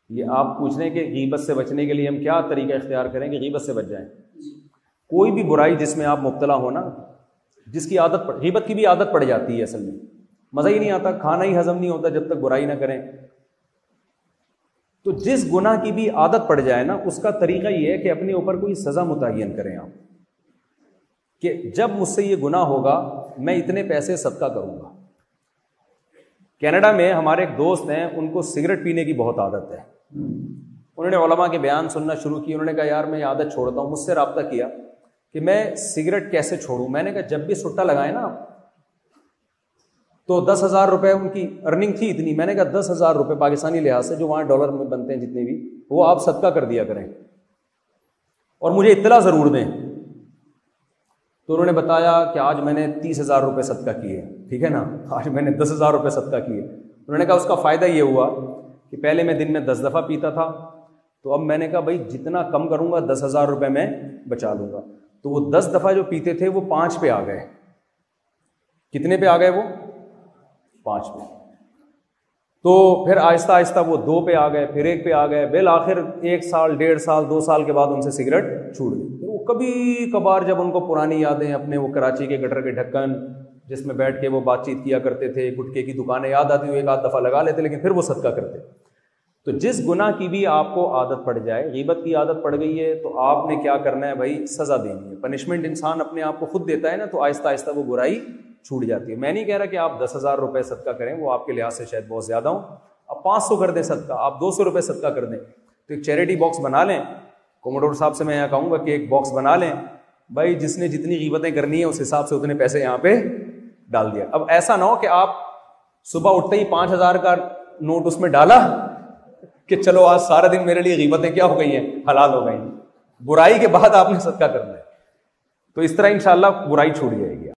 یہ آپ پوچھ رہے ہیں کہ غیبت سے بچنے کے لیے ہم کیا طریقہ اختیار کریں کہ غیبت سے بچ جائیں. کوئی بھی برائی جس میں آپ مبتلا ہو نا, جس کی عادت غیبت کی بھی عادت پڑ جاتی ہے, اصل میں مزہ ہی نہیں آتا, کھانا ہی ہضم نہیں ہوتا جب تک برائی نہ کریں. تو جس گناہ کی بھی عادت پڑ جائے نا, اس کا طریقہ یہ ہے کہ اپنے اوپر کوئی سزا متعین کریں آپ, کہ جب مجھ سے یہ گناہ ہوگا میں اتنے پیسے صدقہ کروں گا. کینیڈا میں ہمارے ایک دوست ہیں, ان کو سگریٹ پینے کی بہت عادت ہے. انہوں نے علماء کے بیان سننا شروع کی, انہوں نے کہا یار میں یہ عادت چھوڑتا ہوں. مجھ سے رابطہ کیا کہ میں سگریٹ کیسے چھوڑوں. میں نے کہا جب بھی سٹا لگائے نا تو 10,000 روپے ان کی ارننگ تھی اتنی, میں نے کہا 10,000 روپے پاکستانی لحاظ سے جو وہاں ڈالر میں بنتے ہیں جتنے بھی, وہ آپ صدقہ کر دیا کریں اور مجھے اطلاع ضرور دیں. تو انہوں نے بتایا کہ آج میں نے 30,000 روپے صدقہ کیے, ٹھیک ہے نا, آج میں نے 10,000 روپے صدقہ کیے. انہوں نے کہا اس کا فائدہ یہ ہوا کہ پہلے میں دن میں 10 دفعہ پیتا تھا, تو اب میں نے کہا بھائی جتنا کم کروں گا 10,000 روپے میں بچا لوں گا. تو وہ 10 دفعہ جو پیتے تھے وہ 5 پہ آ گئے. کتنے پہ آ گئے وہ؟ 5 پہ. تو پھر آہستہ آہستہ وہ 2 پہ آ گئے, پھر 1 پہ آ گئے, بالآخر 1 سال 1.5 سال 2 سال کے بعد ان سے سگریٹ چھوٹ گئی. پھر وہ کبھی کبھار جب ان کو پرانی یادیں اپنے وہ کراچی کے گٹر کے ڈھکن جس میں بیٹھ کے وہ بات چیت کیا کرتے تھے, گٹکے کی دکانیں یاد آتی, وہ 1 آدھ دفعہ لگا لیتے, لیکن پھر وہ صدقہ کرتے. تو جس گناہ کی بھی آپ کو عادت پڑ جائے, غیبت کی عادت پڑ گئی ہے, تو آپ نے کیا کرنا ہے بھائی, سزا دینی ہے. پنشمنٹ انسان اپنے آپ کو خود دیتا ہے نا, تو آہستہ آہستہ وہ برائی چھوٹ جاتی ہے. میں نہیں کہہ رہا کہ آپ 10,000 روپے صدقہ کریں, وہ آپ کے لحاظ سے شاید بہت زیادہ ہوں. آپ 500 کر دیں صدقہ, آپ 200 روپے صدقہ کر دیں. تو ایک چیریٹی باکس بنا لیں. کوموڈور صاحب سے میں یہاں کہوں گا کہ ایک باکس بنا لیں بھائی, جس نے جتنی غیبتیں کرنی ہیں اس حساب سے اتنے پیسے یہاں پہ ڈال دیا. اب ایسا نہ ہو کہ آپ صبح اٹھتے ہی 5,000 کا نوٹ اس میں ڈالا کہ چلو آج سارا دن میرے لیے غیبتیں کیا ہو گئی ہیں, حلال ہو گئی. برائی کے بعد آپ نے صدقہ کرنا ہے. تو اس طرح انشاءاللہ برائی چھوٹ جائے.